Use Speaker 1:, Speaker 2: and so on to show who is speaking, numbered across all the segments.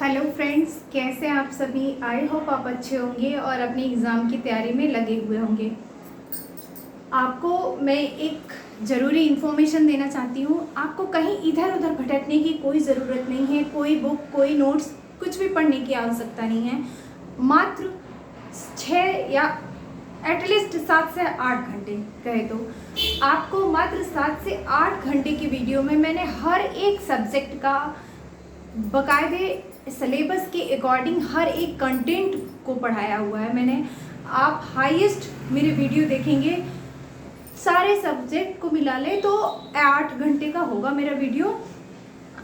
Speaker 1: Hello friends, कैसे हैं आप सभी। आई होप आप अच्छे होंगे और अपनी एग्ज़ाम की तैयारी में लगे हुए होंगे। आपको मैं एक ज़रूरी इन्फॉर्मेशन देना चाहती हूँ। आपको कहीं इधर उधर भटकने की कोई ज़रूरत नहीं है। कोई बुक, कोई नोट्स, कुछ भी पढ़ने की आवश्यकता नहीं है। मात्र 6 या एटलीस्ट 7 से 8 घंटे कहे तो आपको मात्र 7 से 8 घंटे की वीडियो में मैंने हर एक सब्जेक्ट का बाकायदे सिलेबस के अकॉर्डिंग हर एक कंटेंट को पढ़ाया हुआ है मैंने। आप हाईएस्ट मेरे वीडियो देखेंगे, सारे सब्जेक्ट को मिला ले तो 8 घंटे का होगा मेरा वीडियो।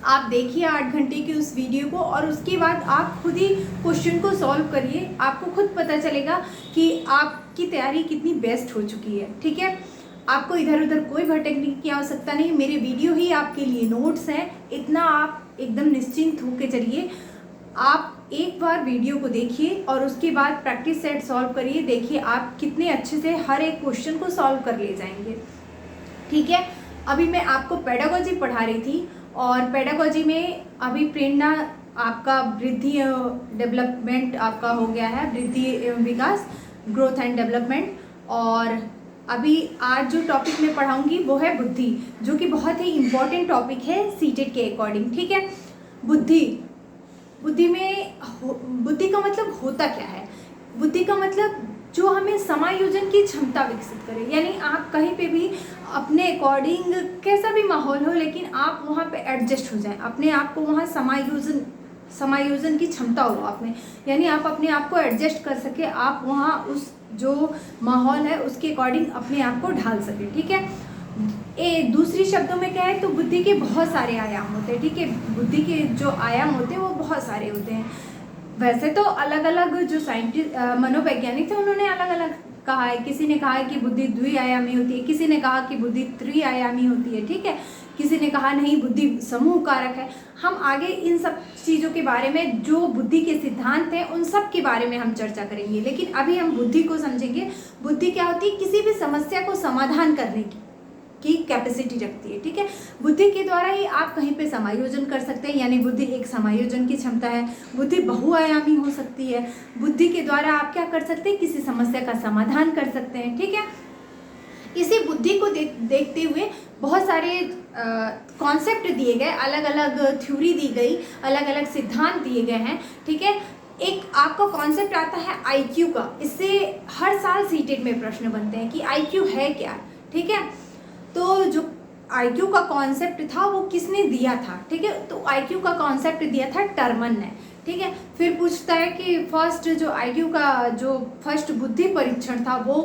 Speaker 1: आप देखिए 8 घंटे की उस वीडियो को और उसके बाद आप खुद ही क्वेश्चन को सॉल्व करिए। आपको खुद पता चलेगा कि आपकी तैयारी कितनी बेस्ट हो चुकी है। ठीक है, आपको इधर उधर कोई भटकने की आवश्यकता नहीं। मेरे वीडियो ही आपके लिए नोट्स हैं, इतना आप एकदम निश्चिंत होकर चलिए। आप एक बार वीडियो को देखिए और उसके बाद प्रैक्टिस सेट सॉल्व करिए। देखिए आप कितने अच्छे से हर एक क्वेश्चन को सॉल्व कर ले जाएंगे। ठीक है, अभी मैं आपको पेडागोजी पढ़ा रही थी और पेडागोजी में अभी प्रेरणा आपका वृद्धि डेवलपमेंट आपका हो गया है, वृद्धि एवं विकास, ग्रोथ एंड डेवलपमेंट। और अभी आज जो टॉपिक मैं पढ़ाऊंगी वो है बुद्धि, जो कि बहुत ही इम्पोर्टेंट टॉपिक है सीटेट के अकॉर्डिंग। ठीक है, बुद्धि बुद्धि का मतलब होता क्या है। बुद्धि का मतलब जो हमें समायोजन की क्षमता विकसित करे। यानी आप कहीं पे भी अपने अकॉर्डिंग कैसा भी माहौल हो, लेकिन आप वहाँ पे एडजस्ट हो जाएं, अपने आप को वहाँ समायोजन की क्षमता हो आप में। यानी आप अपने आप को एडजस्ट कर सके, आप वहाँ उस जो माहौल है उसके अकॉर्डिंग अपने आप को ढाल सके। ठीक है, दूसरी शब्दों में क्या है तो बुद्धि के बहुत सारे आयाम होते हैं। ठीक है, बुद्धि के जो आयाम होते हैं वो बहुत सारे होते हैं। वैसे तो अलग अलग जो साइंटिस्ट मनोवैज्ञानिक थे उन्होंने अलग अलग कहा है। किसी ने कहा है कि बुद्धि द्विआयामी होती है, किसी ने कहा कि बुद्धि त्रिआयामी होती है। ठीक है, किसी ने कहा नहीं बुद्धि समूह कारक है। हम आगे इन सब चीज़ों के बारे में, जो बुद्धि के सिद्धांत हैं उन सब के बारे में हम चर्चा करेंगे, लेकिन अभी हम बुद्धि को समझेंगे। बुद्धि क्या होती है, किसी भी समस्या को समाधान करने की कैपेसिटी रखती है। ठीक है, बुद्धि के द्वारा ही आप कहीं पे समायोजन कर सकते हैं, यानी बुद्धि एक समायोजन की क्षमता है। बुद्धि बहुआयामी हो सकती है। बुद्धि के द्वारा आप क्या कर सकते हैं, किसी समस्या का समाधान कर सकते हैं। ठीक है, इसी बुद्धि को देखते हुए बहुत सारे कॉन्सेप्ट दिए गए, अलग अलग थ्योरी दी गई, अलग अलग सिद्धांत दिए गए हैं। ठीक है, एक आपका कॉन्सेप्ट आता है आईक्यू का। इससे हर साल सीटेट में प्रश्न बनते हैं कि आईक्यू है क्या। ठीक है, तो जो आईक्यू का कॉन्सेप्ट था वो किसने दिया था। ठीक है, तो आईक्यू का कॉन्सेप्ट दिया था टर्मन ने। ठीक है, फिर पूछता है कि फर्स्ट जो आईक्यू का जो फर्स्ट बुद्धि परीक्षण था वो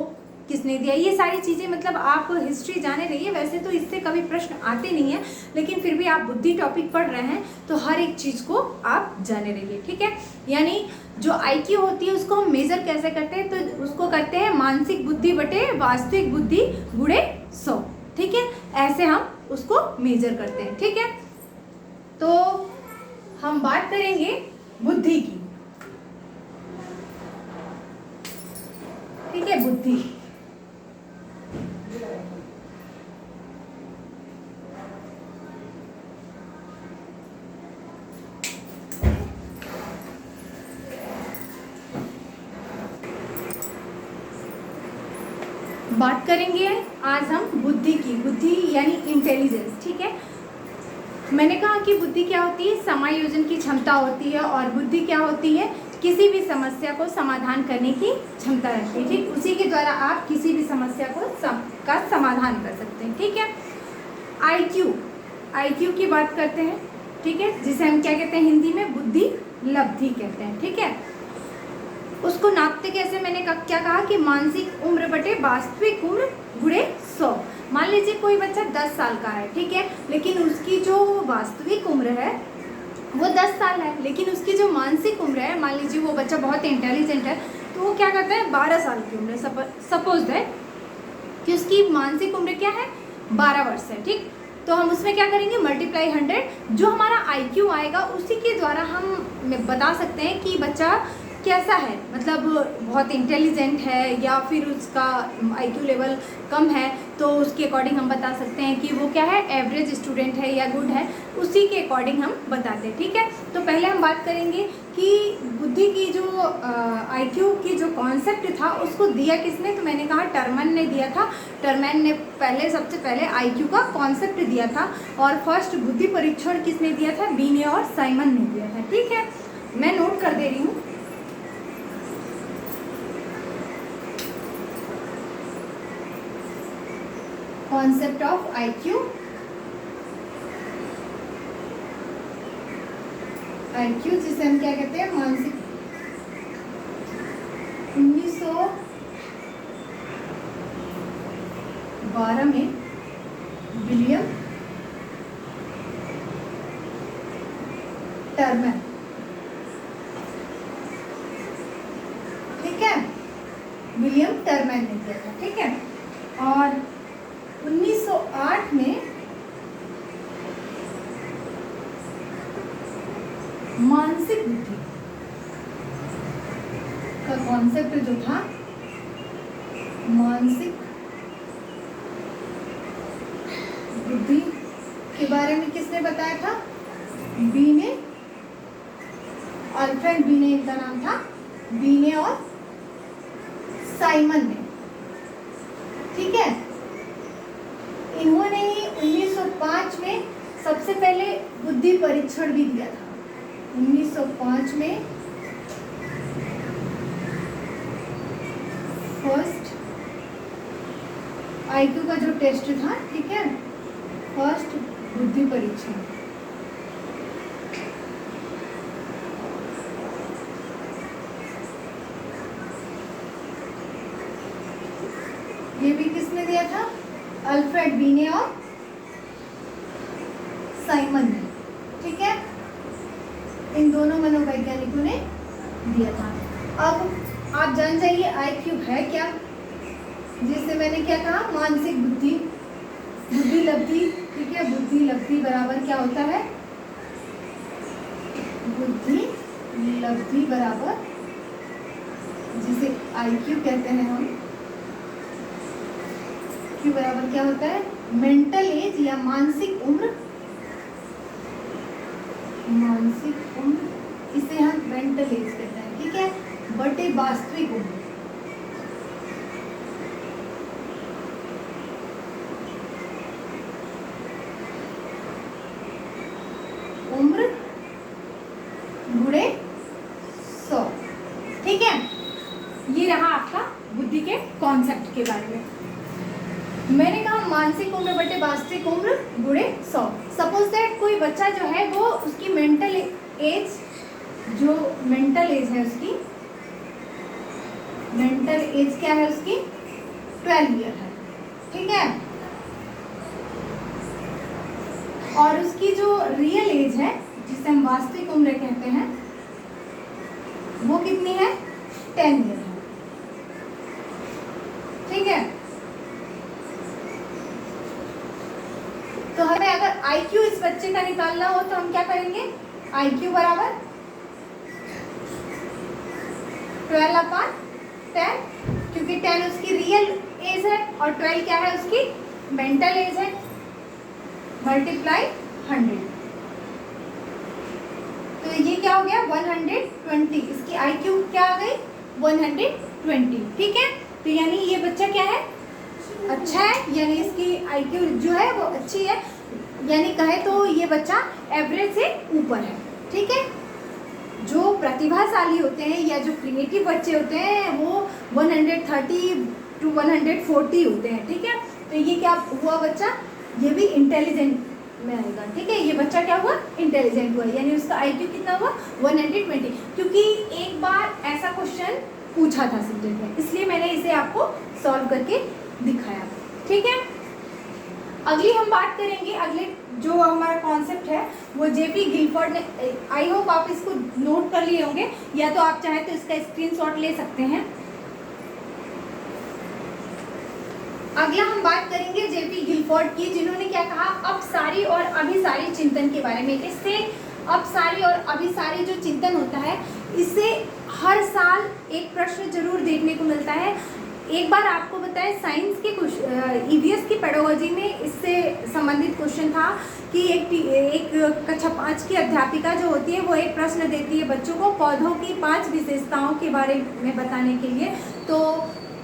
Speaker 1: किसने दिया। ये सारी चीज़ें मतलब आप हिस्ट्री जाने रहिए। वैसे तो इससे कभी प्रश्न आते नहीं हैं, लेकिन फिर भी आप बुद्धि टॉपिक पढ़ रहे हैं तो हर एक चीज़ को आप जाने रहिए। ठीक है, यानी जो आईक्यू होती है उसको हम मेज़र कैसे करते हैं, तो उसको करते हैं मानसिक बुद्धि बटे वास्तविक बुद्धि गुणे 100। ठीक है, ऐसे हम उसको मेजर करते हैं। ठीक है, तो हम बात करेंगे बुद्धि की। ठीक है, बुद्धि बात करेंगे आज हम बुद्धि की। बुद्धि यानी इंटेलिजेंस। ठीक है, मैंने कहा कि बुद्धि क्या होती है, समायोजन की क्षमता होती है, और बुद्धि क्या होती है, किसी भी समस्या को समाधान करने की क्षमता रखती है। ठीक, उसी के द्वारा आप किसी भी समस्या को का समाधान कर सकते हैं। ठीक है, आईक्यू की बात करते हैं। ठीक है, जिसे हम क्या कहते हैं हिंदी में बुद्धि लब्धि कहते हैं। ठीक है, उसको नापते कैसे, मैंने क्या कहा कि मानसिक उम्र बटे वास्तविक उम्र गुणे 100। मान लीजिए कोई बच्चा 10 साल का है। ठीक है, लेकिन उसकी जो वास्तविक उम्र है वो 10 साल है, लेकिन उसकी जो मानसिक उम्र है, मान लीजिए वो बच्चा बहुत इंटेलिजेंट है तो वो क्या करता है 12 साल की उम्र, सपोज है कि उसकी मानसिक उम्र क्या है 12 वर्ष है। ठीक, तो हम उसमें क्या करेंगे मल्टीप्लाई 100, जो हमारा आईक्यू आएगा उसी के द्वारा हम बता सकते हैं कि बच्चा कैसा है, मतलब बहुत इंटेलिजेंट है या फिर उसका आईक्यू लेवल कम है। तो उसके अकॉर्डिंग हम बता सकते हैं कि वो क्या है, एवरेज स्टूडेंट है या गुड है, उसी के अकॉर्डिंग हम बताते हैं। ठीक है, तो पहले हम बात करेंगे कि बुद्धि की जो IQ की जो कॉन्सेप्ट था उसको दिया किसने, तो मैंने कहा टर्मन ने दिया था। टर्मन ने सबसे पहले IQ का कॉन्सेप्ट दिया था। और फर्स्ट बुद्धि परीक्षण किसने दिया था, बीने और साइमन ने दिया था। ठीक है, मैं नोट कर दे रही हूँ। कॉन्सेप्ट ऑफ IQ जिसे हम क्या कहते हैं, मानसिक, 1912 में विलियम टर्मन, ठीक है, विलियम टर्मन ने दिया था। ठीक है, और 1908 में मानसिक बुद्धि का कॉन्सेप्ट जो था, मानसिक बुद्धि के बारे में किसने बताया था, बीने, अल्फ्रेड बीने इनका नाम था, बीने और साइमन ने। ठीक है, इन्होंने ही 1905 में सबसे पहले बुद्धि परीक्षण भी दिया था। 1905 में फर्स्ट IQ का जो टेस्ट था, ठीक है, फर्स्ट बुद्धि परीक्षण। ये भी किसने दिया था, अल्फ्रेड बीने और साइमन ने। ठीक है, इन दोनों मनोवैज्ञानिकों ने दिया था। अब आप जान जाइए IQ है क्या, जिससे मैंने क्या कहा, मानसिक बुद्धि, बुद्धि लब्धि। ठीक है, बुद्धि लब्धि बराबर क्या होता है, बुद्धि लब्धि बराबर, जिसे IQ कहते हैं हम, Q बराबर क्या होता है, मेंटल एज या मानसिक उम्र, मानसिक उम्र, इसे हम मेंटल एज कहते हैं। ठीक है, बटे वास्तविक उम्र। उम्र गुणे 100। ठीक है, ये रहा आपका बुद्धि के कॉन्सेप्ट के बारे में। मैंने कहा मानसिक उम्र बटे वास्तविक उम्र गुणे 100। सपोज दैट कोई बच्चा जो है वो उसकी मेंटल एज, जो मेंटल एज है उसकी, मेंटल एज क्या है उसकी, 12 ईयर है। ठीक है, और उसकी जो रियल एज है, जिसे हम वास्तविक उम्र कहते हैं, वो कितनी है, 10 ईयर है। ठीक है, तो हमें अगर IQ इस बच्चे का निकालना हो तो हम क्या करेंगे, IQ बराबर 12/10, क्योंकि 10 उसकी रियल एज है और 12 क्या है, उसकी मेंटल एज है, मल्टीप्लाई 100। तो ये क्या हो गया, 120। इसकी IQ क्या आ गई, 120। ठीक है, तो यानी ये बच्चा क्या है, अच्छा है, यानी इसकी IQ जो है वो अच्छी है, यानी कहे तो ये बच्चा एवरेज से ऊपर है। ठीक है, जो प्रतिभाशाली होते हैं या जो क्रिएटिव बच्चे होते हैं वो 130 to 140 होते हैं। ठीक है, तो ये क्या हुआ बच्चा, ये भी इंटेलिजेंट में आएगा। ठीक है, ये बच्चा क्या हुआ, इंटेलिजेंट हुआ, यानी उसका IQ कितना हुआ, 120। क्योंकि एक बार ऐसा क्वेश्चन पूछा था सब्जेक्ट में, इसलिए मैंने इसे आपको सॉल्व करके दिखाया। ठीक है, अगली हम बात करेंगे, अगले जो हमारा कॉन्सेप्ट है वो JP गिलफोर्ड ने, आई होप आप इसको नोट कर लिए होंगे, या तो आप चाहे तो इसका स्क्रीनशॉट ले सकते हैं। अगला हम बात करेंगे JP गिलफोर्ड की, जिन्होंने क्या कहा, अपसारी और अभिसारी चिंतन के बारे में। इससे अपसारी और अभिसारी जो चिंतन होता है, इससे हर साल एक प्रश्न जरूर देखने को मिलता है। एक बार आपको बताएं, साइंस के कुछ ईवीएस की पेडोलॉजी में इससे संबंधित क्वेश्चन था कि एक कक्षा 5 की अध्यापिका जो होती है वो एक प्रश्न देती है बच्चों को पौधों की 5 विशेषताओं के बारे में बताने के लिए। तो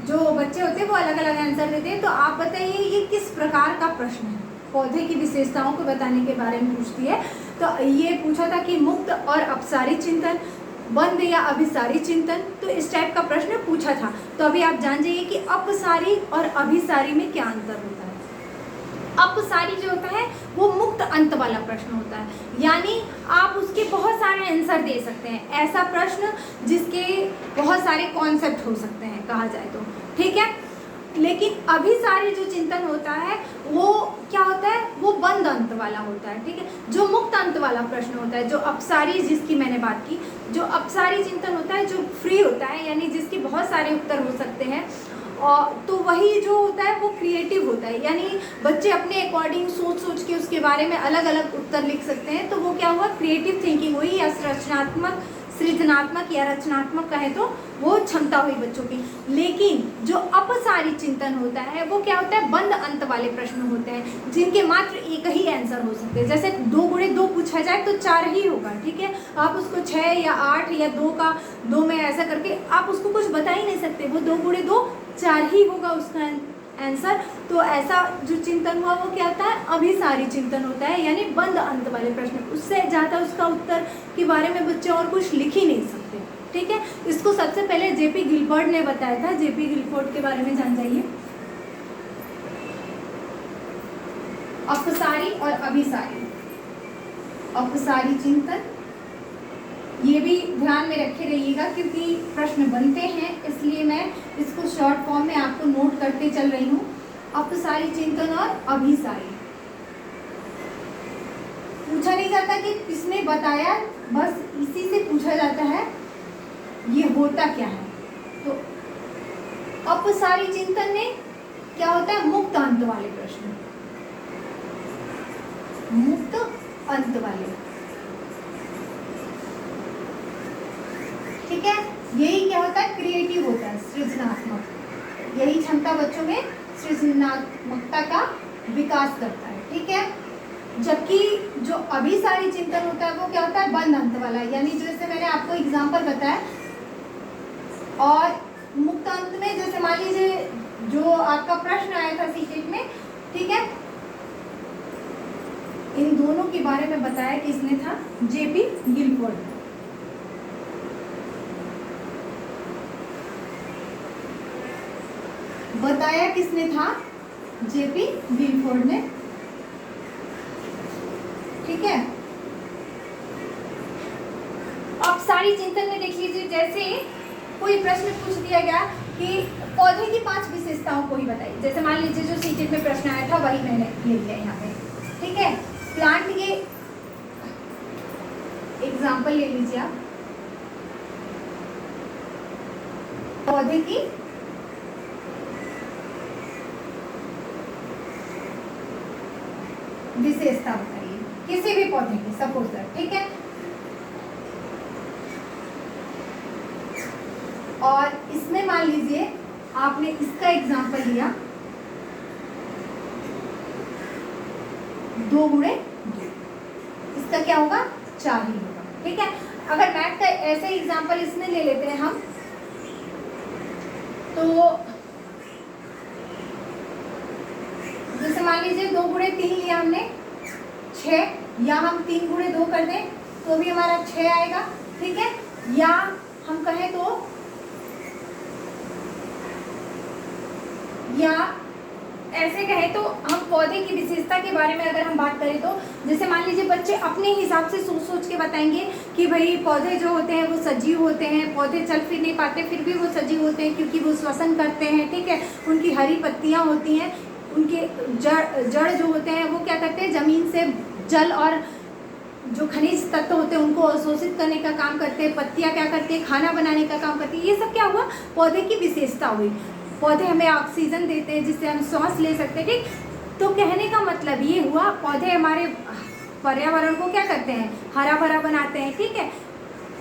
Speaker 1: जो बच्चे होते हैं वो अलग अलग आंसर देते हैं। तो आप बताइए ये किस प्रकार का प्रश्न है? पौधे की विशेषताओं को बताने के बारे में पूछती है। तो ये पूछा था कि मुक्त और अपसारी चिंतन, बंद या अभिसारी चिंतन, तो इस टाइप का प्रश्न पूछा था। तो अभी आप जान जाइए कि अपसारी और अभिसारी में क्या अंतर होता है। अपसारी जो होता है वो मुक्त अंत वाला प्रश्न होता है, यानी आप उसके बहुत सारे आंसर दे सकते हैं। ऐसा प्रश्न जिसके बहुत सारे कॉन्सेप्ट हो सकते हैं कहा जाए तो, ठीक है। लेकिन अभिसारी जो चिंतन होता है वो क्या होता है, वो बंद अंत वाला होता है, ठीक है। जो मुक्त अंत वाला प्रश्न होता है, जो अपसारी जिसकी मैंने बात की, जो अपसारी चिंतन होता है जो फ्री होता है, यानी जिसके बहुत सारे उत्तर हो सकते हैं, और तो वही जो होता है वो क्रिएटिव होता है, यानी बच्चे अपने अकॉर्डिंग सोच सोच के उसके बारे में अलग अलग उत्तर लिख सकते हैं। तो वो क्या हुआ, क्रिएटिव थिंकिंग हुई, या सृजनात्मक या रचनात्मक कहे तो वो क्षमता हुई बच्चों की। लेकिन जो अपसारी चिंतन होता है वो क्या होता है, बंद अंत वाले प्रश्न होते हैं जिनके मात्र एक ही आंसर हो सकते हैं। जैसे 2 गुणे 2 पूछा जाए तो 4 ही होगा, ठीक है। आप उसको 6 या 8 या 2 का 2 में ऐसा करके आप उसको कुछ बता ही नहीं सकते। वो 2 गुणे 2 4 ही होगा उसका आंसर। तो ऐसा जो चिंतन हुआ वो क्या होता है, अभिसारी चिंतन होता है, यानी बंद अंत वाले प्रश्न। उससे ज़्यादा उसका उत्तर के बारे में बच्चे और कुछ लिख ही नहीं सकते, ठीक है। इसको सबसे पहले जेपी गिलफोर्ड ने बताया था। जेपी गिलफोर्ड के बारे में जान जाइए। अपसारी और अभिसारी, अपसारी चिंतन, ये भी ध्यान में रखे रहिएगा क्योंकि प्रश्न बनते हैं, इसलिए मैं इसको शॉर्ट फॉर्म में आपको नोट करते चल रही हूँ। अपसारी चिंतन और अभिसारी पूछा नहीं जाता कि किसने बताया, बस इसी से पूछा जाता है ये होता क्या है। तो अपसारी चिंतन में क्या होता है, मुक्त अंत वाले प्रश्न, मुक्त अंत वाले, ठीक है। यही क्या होता है, क्रिएटिव होता है, सृजनात्मक। यही क्षमता बच्चों में सृजनात्मकता का विकास करता है, ठीक है। जबकि जो अभिसारी चिंतन होता है वो क्या होता है, बंद अंत वाला, यानी जैसे मैंने आपको एग्जांपल बताया। और मुक्त अंत में जैसे मान लीजिए जो आपका प्रश्न आया था सीटेट में, ठीक है, इन दोनों के बारे में बताया किसने था, जेपी गिलफोर्ड। बताया किसने था, जेपी गिलफोर्ड ने, ठीक है। अब सारी चिंतन में देख लीजिए, जैसे कोई प्रश्न पूछ दिया गया कि पौधे की 5 विशेषताओं को ही बताइए। जैसे मान लीजिए जो सीटेट में प्रश्न आया था वही मैंने ले लिया यहाँ पे, ठीक है। प्लांट के एग्जाम्पल ले लीजिए आप, पौधे की विशेषता बताइए, किसी भी पौधे की, सपोज दैट, ठीक है। और इसमें मान लीजिए आपने इसका एग्जाम्पल लिया 2 गुणे 2, इसका क्या होगा, 4 ही होगा, ठीक है। अगर मैथ का ऐसे एग्जाम्पल इसमें ले लेते हैं हम, तो जैसे मान लीजिए 2 गुणे 3 लिया हमने 6, या हम 3 गुणे 2 कर दें तो भी हमारा 6 आएगा, ठीक है। या हम कहें तो, या ऐसे कहें तो हम पौधे की विशेषता के बारे में अगर हम बात करें तो, जैसे मान लीजिए बच्चे अपने हिसाब से सोच सोच के बताएंगे कि भाई पौधे जो होते हैं वो सजीव होते हैं, पौधे चल फिर नहीं पाते फिर भी वो सजीव होते हैं क्योंकि वो श्वसन करते हैं, ठीक है। उनकी हरी पत्तियां होती हैं, उनके जड़ जो होते हैं वो क्या करते हैं, जमीन से जल और जो खनिज तत्व होते हैं उनको अवशोषित करने का काम करते हैं। पत्तियां क्या करती है, खाना बनाने का काम करती है। ये सब क्या हुआ, पौधे की विशेषता हुई। पौधे हमें ऑक्सीजन देते हैं जिससे हम सांस ले सकते हैं, ठीक। तो कहने का मतलब ये हुआ, पौधे हमारे पर्यावरण को क्या करते हैं, हरा भरा बनाते हैं, ठीक है।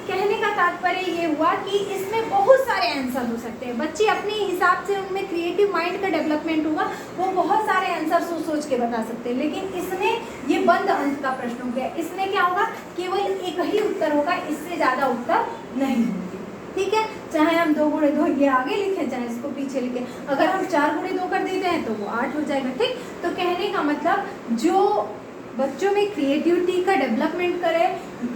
Speaker 1: कहने का तात्पर्य ये हुआ कि इसमें बहुत सारे आंसर हो सकते हैं, बच्चे अपने हिसाब से, उनमें क्रिएटिव माइंड का डेवलपमेंट होगा, वो बहुत सारे आंसर सोच के बता सकते हैं। लेकिन इसमें ये बंद अंत का प्रश्न हो गया, इसमें क्या होगा, केवल एक ही उत्तर होगा, इससे ज़्यादा उत्तर नहीं होंगे। ठीक है, चाहे हम 2 गुणे 2 ये आगे लिखें, चाहे इसको पीछे लिखें, अगर हम 4 गुणे 2 कर देते हैं तो वो 8 हो जाएगा। ठीक, तो कहने का मतलब जो बच्चों में क्रिएटिविटी का डेवलपमेंट करे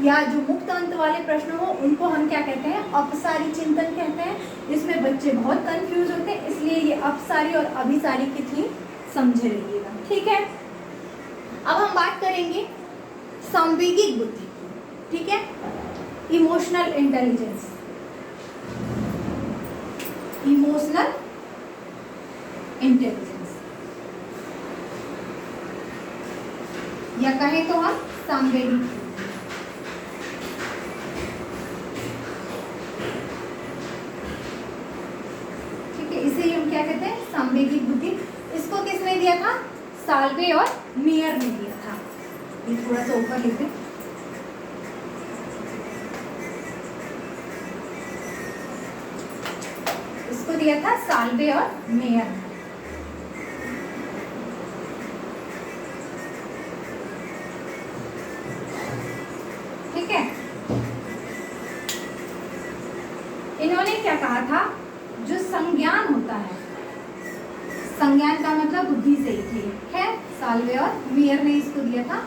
Speaker 1: या जो मुक्त अंत वाले प्रश्न हो, उनको हम क्या कहते हैं, अपसारी चिंतन कहते हैं। इसमें बच्चे बहुत कंफ्यूज होते हैं, इसलिए ये अपसारी और अभिसारी की थी, समझे रहिएगा। ठीक है, अब हम बात करेंगे सांवेगिक बुद्धि। ठीक है, इमोशनल इंटेलिजेंस, इमोशनल इंटेलिजेंस या कहें तो हम सांवेगिक। ठीक है, इसे हम क्या कहते हैं, सांवेगिक बुद्धि। इसको किसने दिया था, साल्वे और मेयर ने दिया था। ये थोड़ा सा ऊपर लिख दें, इसको दिया था साल्वे और मेयर ने। ठीक है, इन्होंने क्या कहा था, जो संज्ञान होता है, संज्ञान का मतलब बुद्धि से ही थी, है, साल्वे और मेयर ने इसको दिया था।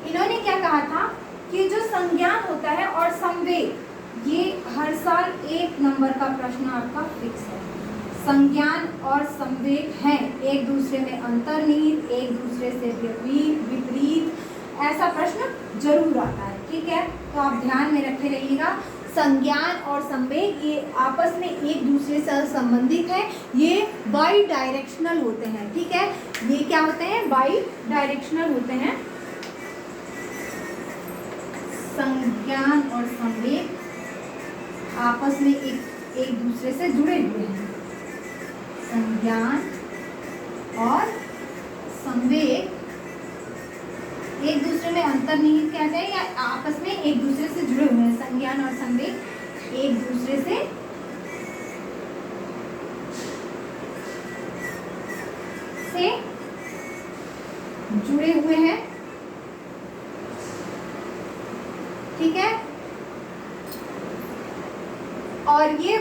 Speaker 1: इन्होंने क्या कहा था कि जो संज्ञान होता है और संवेग, ये हर साल 1 नंबर का प्रश्न आपका फिक्स है। संज्ञान और संवेग हैं एक दूसरे में अंतर्निहित, एक दूसरे से विपरीत, ऐसा प्रश्न जरूर आता है। ठीक है, तो आप ध्यान में रखे रहिएगा, संज्ञान और संवेग ये आपस में एक दूसरे से संबंधित है, ये बाई डायरेक्शनल होते हैं। ठीक है, ये क्या होते हैं, बाई डायरेक्शनल होते हैं। संज्ञान और संवेग आपस में एक दूसरे से जुड़े हुए हैं। संज्ञान और संवेग एक दूसरे में अंतर्निहित क्या जाए, या आपस में एक दूसरे से जुड़े हुए हैं। संज्ञान और संवेग एक दूसरे से जुड़े हुए हैं। ठीक है, और ये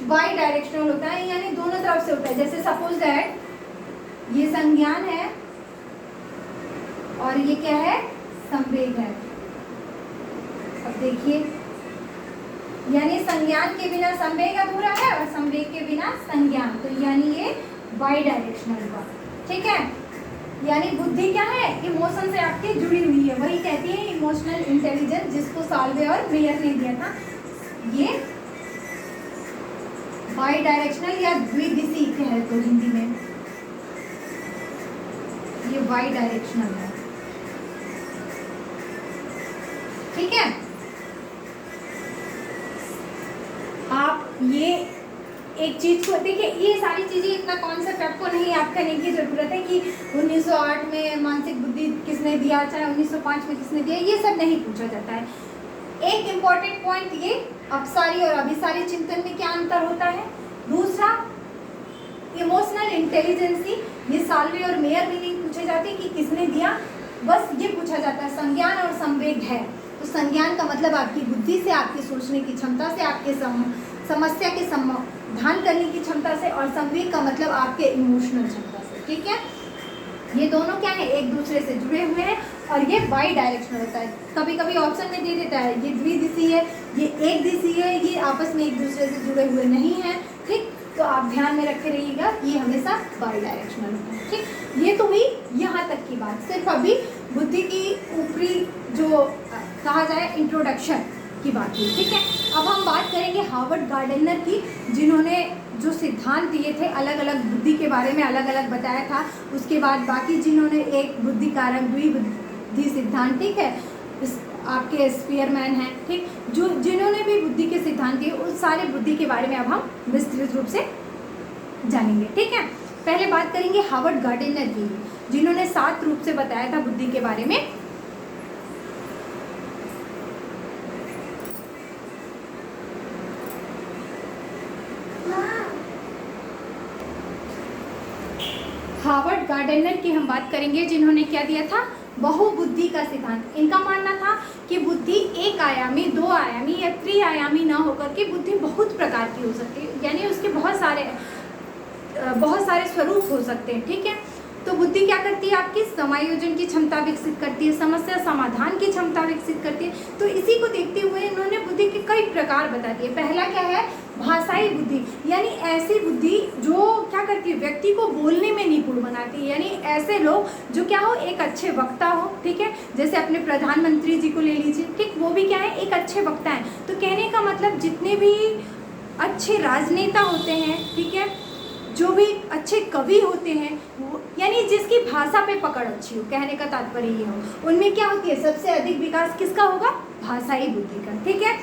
Speaker 1: बाई डायरेक्शनल होता है, यानी दोनों तरफ से होता है। जैसे सपोज दैट ये संज्ञान है और ये क्या है, संवेग है। अब देखिए, यानी संज्ञान के बिना संवेग अधूरा है और संवेग के बिना संज्ञान, तो यानी ये बाई डायरेक्शनल हुआ। ठीक है, यानी बुद्धि क्या है, इमोशन से आपकी जुड़ी हुई है, वही कहती है इमोशनल इंटेलिजेंस, जिसको साल्वे और मेयर ने दिया था। ये बाई डायरेक्शनल या द्विदिशी है तो हिंदी में, ये बाई डायरेक्शनल है। ठीक है, आप ये एक चीज को देखिए, ये सारी चीजें इतना कॉन्सेप्ट आपको नहीं याद करने की जरूरत है कि 1908 में मानसिक बुद्धि किसने दिया, चाहे 1905 में किसने दिया, ये सब नहीं पूछा जाता है। एक इम्पॉर्टेंट पॉइंट ये, अपसारी और अभिसारी चिंतन में क्या अंतर होता है। दूसरा, इमोशनल इंटेलिजेंसी, ये साल्वे और मेयर में नहीं पूछे जाते कि किसने दिया, बस ये पूछा जाता है संज्ञान और संवेग है। तो संज्ञान का मतलब आपकी बुद्धि से, आपकी सोचने की क्षमता से, आपके समस्या के समाधान करने की क्षमता से, और संवेग का मतलब आपके इमोशनल क्षमता से। ठीक है, ये दोनों क्या है, एक दूसरे से जुड़े हुए हैं और ये बाई डायरेक्शनल होता है। कभी कभी ऑप्शन में दे देता है ये द्विदिशीय है, ये एक दिशीय है, ये आपस में एक दूसरे से जुड़े हुए नहीं है। ठीक, तो आप ध्यान में रखे रहिएगा, ये हमेशा बाई डायरेक्शनल होता है। ठीक, ये तो हुई यहाँ तक की बात, सिर्फ अभी बुद्धि की ऊपरी जो कहा जाए इंट्रोडक्शन की बात हुई। ठीक है, अब हम बात करेंगे हार्वर्ड गार्डनर की, जिन्होंने जो सिद्धांत दिए थे अलग अलग बुद्धि के बारे में, अलग अलग बताया था। उसके बाद बाकी जिन्होंने एक बुद्धि कारक द्विबुद्धि सिद्धांत, ठीक है, इस आपके स्पीयरमैन हैं, ठीक, जो जिन्होंने भी बुद्धि के सिद्धांत दिए, उस सारे बुद्धि के बारे में अब हम विस्तृत रूप से जानेंगे। ठीक है, पहले बात करेंगे हार्वर्ड गार्डनर की, जिन्होंने 7 रूप से बताया था बुद्धि के बारे में। गार्डनर की हम बात करेंगे, जिन्होंने क्या दिया था, बहुबुद्धि का सिद्धांत। इनका मानना था कि बुद्धि एक आयामी, दो आयामी या त्रिआयामी ना होकर के बुद्धि बहुत प्रकार की हो सकती है, यानी उसके बहुत सारे स्वरूप हो सकते हैं। ठीक है, तो बुद्धि क्या करती है, आपकी समायोजन की क्षमता विकसित करती है, समस्या समाधान की क्षमता विकसित करती है। तो इसी को देखते हुए इन्होंने बुद्धि के कई प्रकार बता दिए। पहला क्या है, भाषाई बुद्धि, यानी ऐसी बुद्धि जो क्या करती है, व्यक्ति को बोलने में निपुण बनाती है। यानी ऐसे लोग जो क्या हो, एक अच्छे वक्ता हो। ठीक है, जैसे अपने प्रधानमंत्री जी को ले लीजिए, ठीक, वो भी क्या है, एक अच्छे वक्ता है। तो कहने का मतलब जितने भी अच्छे राजनेता होते हैं, ठीक है, जो भी अच्छे कवि होते हैं, वो यानी जिसकी भाषा पे पकड़ अच्छी हो, कहने का तात्पर्य ये हो, उनमें क्या होती है, सबसे अधिक विकास किसका होगा, भाषाई बुद्धि का। ठीक है,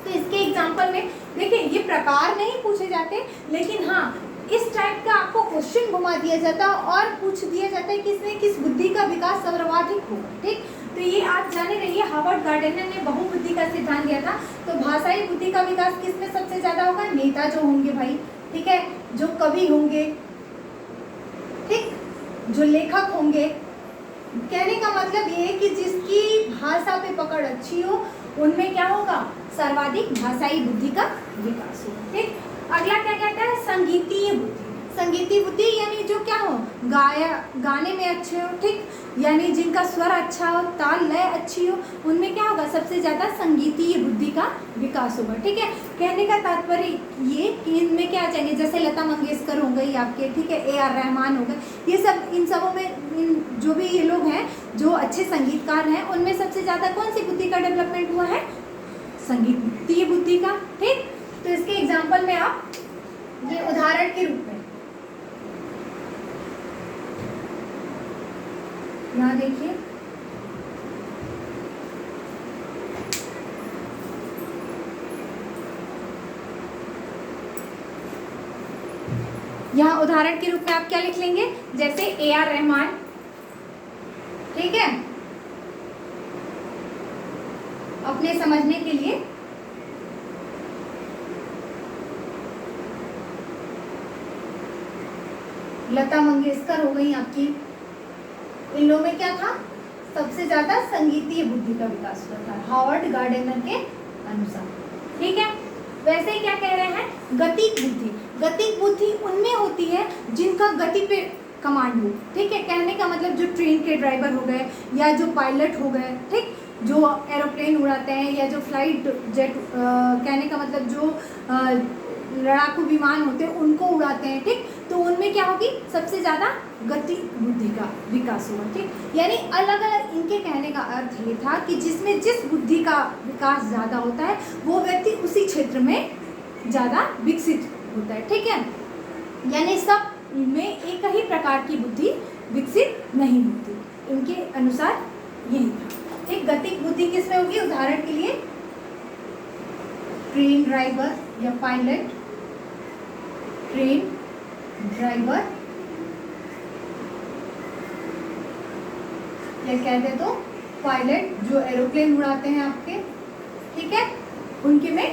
Speaker 1: तो इसके एग्जाम्पल में देखिए, ये प्रकार नहीं पूछे जाते, लेकिन हाँ इस टाइप का आपको क्वेश्चन घुमा दिया जाता है और पूछ दिया जाता है किसने किस बुद्धि का विकास सर्वाधिक होगा। ठीक, तो ये आप जाने रहिए, हार्वर्ड गार्डनर ने बहुबुद्धि का सिद्धांत दिया था। तो भाषाई बुद्धि का विकास किसमें सबसे ज्यादा होगा, नेता जो होंगे भाई, ठीक है, जो कवि होंगे, ठीक, जो लेखक होंगे। कहने का मतलब ये है कि जिसकी भाषा पे पकड़ अच्छी हो, उनमें क्या होगा, सर्वाधिक भाषाई बुद्धि का विकास होगा। ठीक, अगला क्या कहता है, संगीतीय बुद्धि। संगीतीय बुद्धि यानी जो क्या हो, गाने में अच्छे हो, ठीक, यानी जिनका स्वर अच्छा हो, ताल लय अच्छी हो, उनमें क्या होगा, सबसे ज़्यादा संगीतीय बुद्धि का विकास होगा। ठीक है, कहने का तात्पर्य ये कि इनमें क्या चाहिए, जैसे लता मंगेशकर हो गई आपके, ठीक है, AR रहमान हो गए, ये सब, इन सबों में जो भी ये लोग हैं जो अच्छे संगीतकार हैं, उनमें सबसे ज़्यादा कौन सी बुद्धि का डेवलपमेंट हुआ है, संगीतीय बुद्धि का। ठीक, तो इसके एग्जाम्पल में आप ये उदाहरण के रूप में यहाँ देखिए, यहाँ उदाहरण के रूप में आप क्या लिख लेंगे, जैसे AR रहमान, ठीक है, अपने समझने के लिए लता मंगेशकर हो गई आपकी, इन लोगों में क्या था, सबसे ज्यादा संगीतीय बुद्धि का विकास हुआ था हार्वर्ड गार्डनर के अनुसार। ठीक है, वैसे ही क्या कह रहे हैं, गतिक बुद्धि। गतिक बुद्धि उनमें होती है जिनका गति पे कमांड हो। ठीक है, कहने का मतलब जो ट्रेन के ड्राइवर हो गए या जो पायलट हो गए, ठीक, जो एरोप्लेन उड़ाते हैं या जो फ्लाइट जेट, कहने का मतलब जो लड़ाकू विमान होते हैं उनको उड़ाते हैं। ठीक, तो उनमें क्या होगी, सबसे ज़्यादा गति बुद्धि का विकास होगा। ठीक, यानी अलग अलग, इनके कहने का अर्थ ये था कि जिसमें जिस बुद्धि का विकास ज़्यादा होता है वो व्यक्ति उसी क्षेत्र में ज़्यादा विकसित होता है। ठीक है, यानी सब में एक ही प्रकार की बुद्धि विकसित नहीं होती, इनके अनुसार यही था। ठीक, गतिक बुद्धि किसमें होगी, उदाहरण के लिए ट्रेन ड्राइवर या पायलट, ट्रेन ड्राइवर, या कह दे तो पायलट जो एरोप्लेन उड़ाते हैं आपके, ठीक है, उनके में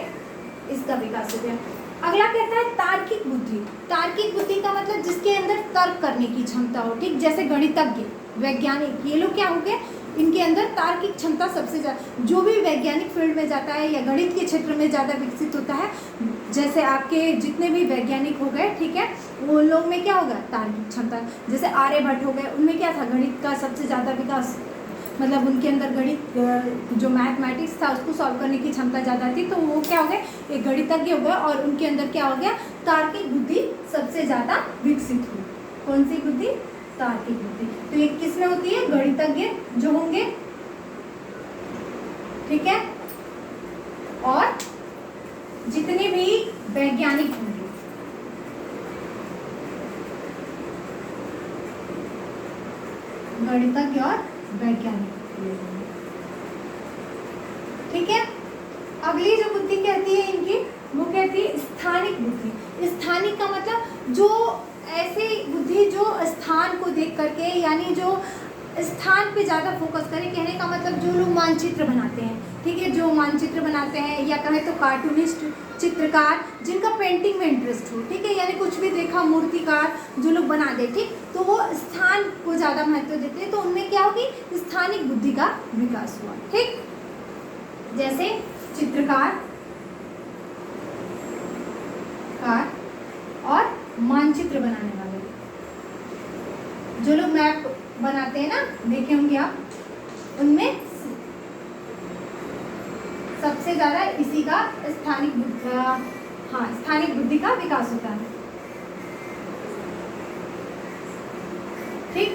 Speaker 1: इसका विकास हो गया। अगला कहता है तार्किक बुद्धि। तार्किक बुद्धि का मतलब जिसके अंदर तर्क करने की क्षमता हो। ठीक, जैसे गणितज्ञ, वैज्ञानिक, ये लोग क्या हो गए, इनके अंदर तार्किक क्षमता सबसे ज़्यादा, जो भी वैज्ञानिक फील्ड में जाता है या गणित के क्षेत्र में ज़्यादा विकसित होता है, जैसे आपके जितने भी वैज्ञानिक हो गए, ठीक है, वो लोग में क्या होगा, तार्किक क्षमता। जैसे आर्यभट्ट हो गए, उनमें क्या था, गणित का सबसे ज़्यादा विकास, मतलब उनके अंदर गणित जो मैथमेटिक्स था उसको सॉल्व करने की क्षमता ज़्यादा थी, तो वो क्या हो गए, एक गणितज्ञ हो गए और उनके अंदर क्या हो गया, तार्किक बुद्धि सबसे ज़्यादा विकसित हुई। कौन सी बुद्धि, तार्किक बुद्धि। तो ये किस में होती है, गणितज्ञ जो होंगे, ठीक है, और जितने भी वैज्ञानिक होंगे, गणितज्ञ और वैज्ञानिक, ठीक है। अगली जो बुद्धि कहती है इनकी, वो कहती है स्थानिक बुद्धि। स्थानिक का मतलब जो ऐसी बुद्धि जो स्थान को देख करके, यानी जो स्थान पे ज़्यादा फोकस करे, कहने का मतलब जो लोग मानचित्र बनाते हैं, ठीक है, जो मानचित्र बनाते हैं, या कहें तो कार्टूनिस्ट, चित्रकार जिनका पेंटिंग में इंटरेस्ट हो, ठीक है, यानी कुछ भी देखा, मूर्तिकार जो लोग बना दे, ठीक, तो वो स्थान को ज़्यादा महत्व देते हैं, तो उनमें क्या होगी, स्थानिक बुद्धि का विकास हुआ, ठीक। जैसे चित्रकार और मानचित्र बनाने वाले, जो लोग मैप बनाते हैं ना, देखे होंगे आप, उनमें सबसे ज्यादा इसी का स्थानिक बुद्धि का विकास होता है, ठीक।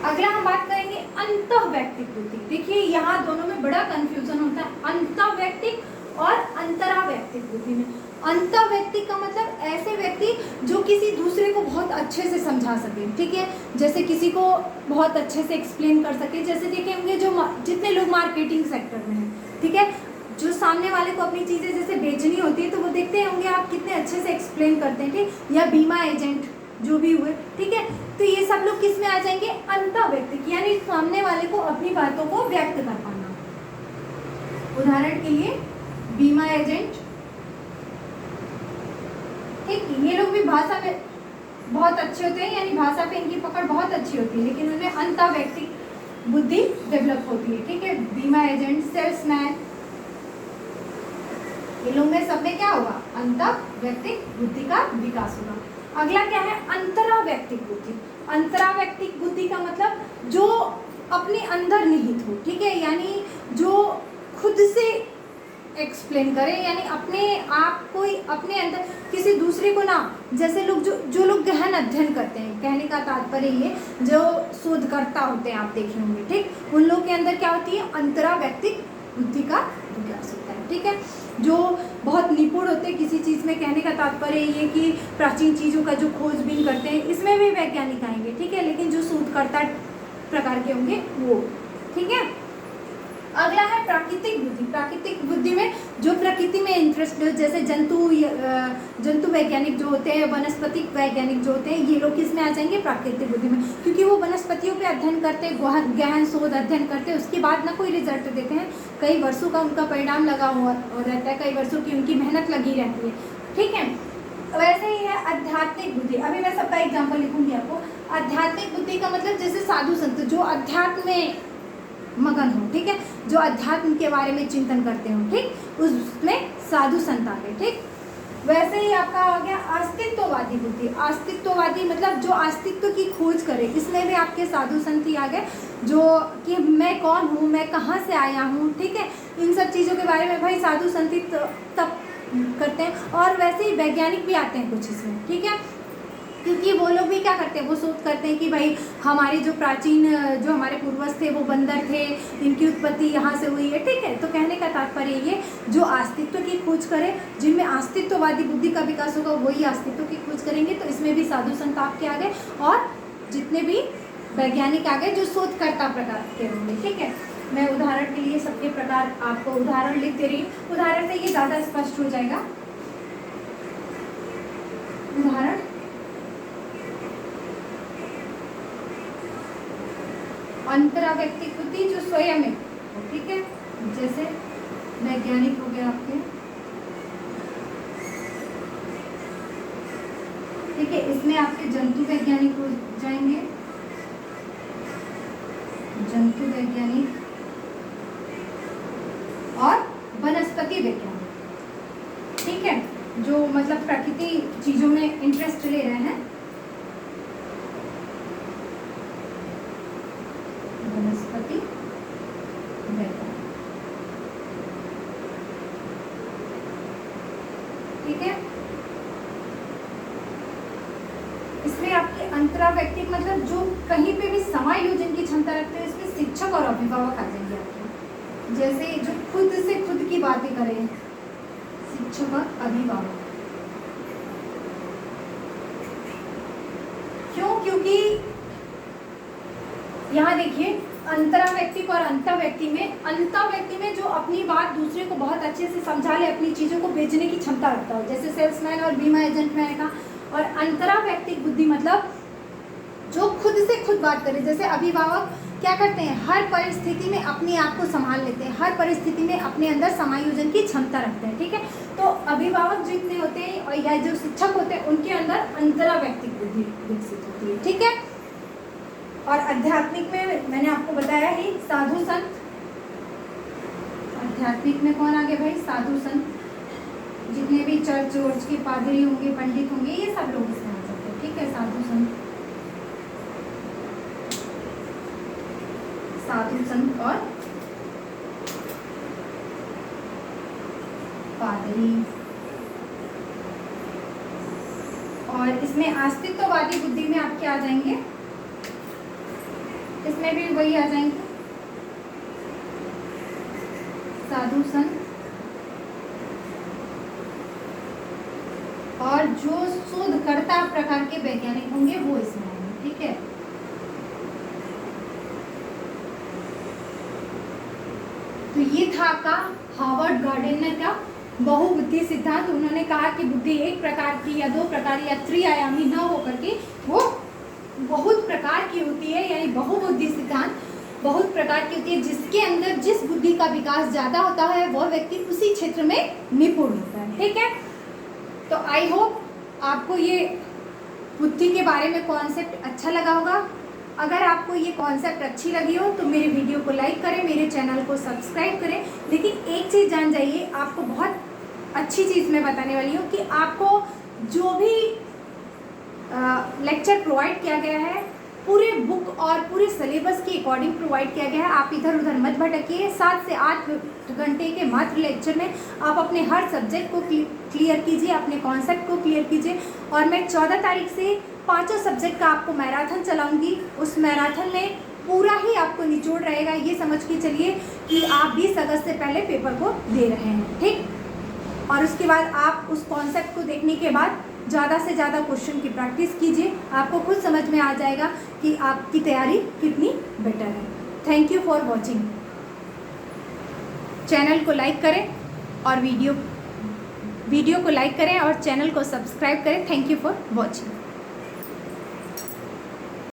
Speaker 1: अगला हम बात करेंगे अंतःवैयक्तिक बुद्धि। देखिए यहाँ दोनों में बड़ा कंफ्यूजन होता है, अंतःवैयक्तिक और अंतरावैयक्तिक बुद्धि में। अंतःवैयक्तिक का मतलब ऐसे व्यक्ति जो किसी दूसरे को बहुत अच्छे से समझा सके, ठीक है, जैसे किसी को बहुत अच्छे से एक्सप्लेन कर सके। जैसे देखे होंगे जो जितने लोग मार्केटिंग सेक्टर में हैं, ठीक है, जो सामने वाले को अपनी चीज़ें जैसे बेचनी होती है तो वो देखते होंगे आप कितने अच्छे से एक्सप्लेन करते हैं, ठीक, या बीमा एजेंट जो भी हुए, ठीक है, तो ये सब लोग किस में आ जाएंगे, अंतःवैयक्तिक, यानी सामने वाले को अपनी बातों को व्यक्त कर पाना। उदाहरण के लिए बीमा एजेंट, ठीक, ये लोग भी भाषा में बहुत अच्छे होते हैं, यानी भाषा पे इनकी पकड़ बहुत अच्छी होती है, लेकिन उनमें अंतःवैयक्तिक बुद्धि डेवलप होती है, ठीक है। बीमा एजेंट, सेल्समैन, इन लोग में सब में क्या होगा, अंतःवैयक्तिक बुद्धि का विकास होगा। अगला क्या है, अंतरावैयक्तिक बुद्धि। अंतरावैयक्तिक बुद्धि का मतलब जो अपने अंदर निहित हो, ठीक है, यानी जो खुद से एक्सप्लेन करें, यानी अपने आप को अपने अंदर किसी दूसरे को ना, जैसे लोग जो लोग गहन अध्ययन करते हैं, कहने का तात्पर्य ये जो शोधकर्ता होते हैं आप देखे होंगे, ठीक, उन लोग के अंदर क्या होती है, अंतरावैयक्तिक बुद्धि का विकास होता है, ठीक है। जो बहुत निपुण होते हैं किसी चीज़ में, कहने का तात्पर्य ये कि प्राचीन चीज़ों का जो खोजबीन करते हैं, इसमें भी वैज्ञानिक आएंगे, ठीक है, लेकिन जो शोधकर्ता प्रकार के होंगे वो, ठीक है। अगला है प्राकृतिक बुद्धि। प्राकृतिक बुद्धि में जो प्रकृति में इंटरेस्ट, जैसे जंतु वैज्ञानिक जो होते हैं, वनस्पतिक वैज्ञानिक जो होते हैं, ये लोग किस में आ जाएंगे, प्राकृतिक बुद्धि में, क्योंकि वो वनस्पतियों पे अध्ययन करते हैं, गहन शोध अध्ययन करते हैं, उसके बाद ना कोई रिजल्ट देते हैं, कई वर्षों का उनका परिणाम लगा हुआ रहता है, कई वर्षों की उनकी मेहनत लगी रहती है, ठीक है। वैसे ही है आध्यात्मिक बुद्धि। अभी मैं सबका एग्जाम्पल लिखूंगी आपको। आध्यात्मिक बुद्धि का मतलब जैसे साधु संत जो अध्यात्म में मगन हो, ठीक है, जो अध्यात्म के बारे में चिंतन करते हो, ठीक, उसमें साधु संत आ गए, ठीक। वैसे ही आपका आ गया अस्तित्ववादी बुद्धि। अस्तित्ववादी मतलब जो अस्तित्व की खोज करे, इसमें भी आपके साधु संत ही आ गए, जो कि मैं कौन हूँ, मैं कहाँ से आया हूँ, ठीक है, इन सब चीज़ों के बारे में भाई साधु संत तब करते हैं। और वैसे ही वैज्ञानिक भी आते हैं कुछ इसमें, ठीक है, क्योंकि वो लोग भी क्या करते हैं, वो शोध करते हैं कि भाई हमारे जो प्राचीन जो हमारे पूर्वज थे वो बंदर थे, इनकी उत्पत्ति यहाँ से हुई है, ठीक है। तो कहने का तात्पर्य ये जो अस्तित्व की खोज करे, जिनमें अस्तित्ववादी बुद्धि का विकास होगा वही अस्तित्व की खोज करेंगे, तो इसमें भी साधु संत आपके आ गए, और जितने भी वैज्ञानिक आ गए जो शोधकर्ता प्रकार के होंगे, ठीक है। मैं उदाहरण के लिए सबके प्रकार आपको उदाहरण लिख दे रही हूँ, उदाहरण से ये ज़्यादा स्पष्ट हो जाएगा। उदाहरण, अंतरावैयक्तिक बुद्धि जो स्वयं है, ठीक है, जैसे वैज्ञानिक हो गए आपके, ठीक है, इसमें आपके जंतु वैज्ञानिक हो जाएंगे, जंतु वैज्ञानिक, और वनस्पति वैज्ञानिक, ठीक है, जो मतलब प्रकृति चीजों में इंटरेस्ट ले रहे हैं, वनस्पति वैज्ञानिक, ठीक है। इसमें आपके अंतरावैयक्तिक मतलब जो कहीं पे भी समायोजन की क्षमता रखते हैं, इसमें शिक्षक और अभिभावक आ जाएंगे आपके, जैसे जो खुद से खुद की बातें करें, शिक्षक और अभिभावक। क्यों? क्योंकि यहाँ देखिए अंतरावैयक्तिक और अंतःवैयक्ति में जो अपनी बात दूसरे को बहुत अच्छे से समझा ले, अपनी चीज़ों को बेचने की क्षमता रखता हो, जैसे सेल्समैन और बीमा एजेंट में आएगा। और अंतरावैयक्तिक बुद्धि मतलब जो खुद से खुद बात करे। जैसे अभिभावक क्या करते हैं, हर परिस्थिति में अपने आप को संभाल लेते हैं, हर परिस्थिति में अपने अंदर समायोजन की क्षमता रखते हैं, ठीक है। तो अभिभावक जितने होते हैं और या जो शिक्षक होते हैं उनके अंदर अंतरा व्यक्तित्व बुद्धि विकसित होती है, ठीक है। और आध्यात्मिक में मैंने आपको बताया ही साधु संत, आध्यात्मिक में कौन आगे भाई, साधु संत, जितने भी चर्च वर्च के पादरी होंगे, पंडित होंगे, ये सब लोग इसमें आ जाते हैं, ठीक है। साधु संत, साधु संत और पादरी। और इसमें अस्तित्ववादी बुद्धि में आप क्या आ जाएंगे, इसमें भी वही आ जाएंगे साधु संत और जो शोधकर्ता प्रकार के वैज्ञानिक होंगे वो इसमें आएंगे, ठीक है। तो ये था आपका हार्वर्ड गार्डनर का बहुबुद्धि सिद्धांत। उन्होंने कहा कि बुद्धि एक प्रकार की या दो प्रकार या त्रिआयामी न होकर के वो बहुत प्रकार की होती है, यानी बहुबुद्धि सिद्धांत बहुत प्रकार की होती है, जिसके अंदर जिस बुद्धि का विकास ज़्यादा होता है वह व्यक्ति उसी क्षेत्र में निपुण होता है, ठीक है। तो आई होप आपको ये बुद्धि के बारे में कॉन्सेप्ट अच्छा लगा होगा। अगर आपको ये कॉन्सेप्ट अच्छी लगी हो तो मेरे वीडियो को लाइक करें, मेरे चैनल को सब्सक्राइब करें। लेकिन एक चीज़ जान जाइए, आपको बहुत अच्छी चीज़ मैं बताने वाली हूँ कि आपको जो भी लेक्चर प्रोवाइड किया गया है पूरे बुक और पूरे सिलेबस के अकॉर्डिंग प्रोवाइड किया गया है। आप इधर उधर मत भटकिए। 7 से 8 घंटे के मात्र लेक्चर में आप अपने हर सब्जेक्ट को क्लियर कीजिए, अपने कॉन्सेप्ट को क्लियर कीजिए। और मैं 14 तारीख से 5 सब्जेक्ट का आपको मैराथन चलाऊंगी। उस मैराथन में पूरा ही आपको निचोड़ रहेगा, ये समझ के चलिए कि आप 20 अगस्त से पहले पेपर को दे रहे हैं, ठीक। और उसके बाद आप उस कॉन्सेप्ट को देखने के बाद ज़्यादा से ज़्यादा क्वेश्चन की प्रैक्टिस कीजिए। आपको खुद समझ में आ जाएगा कि आपकी तैयारी कितनी बेटर है। Thank you for watching. Channel को लाइक करें और वीडियो को लाइक करें और चैनल को सब्सक्राइब करें। Thank you for watching.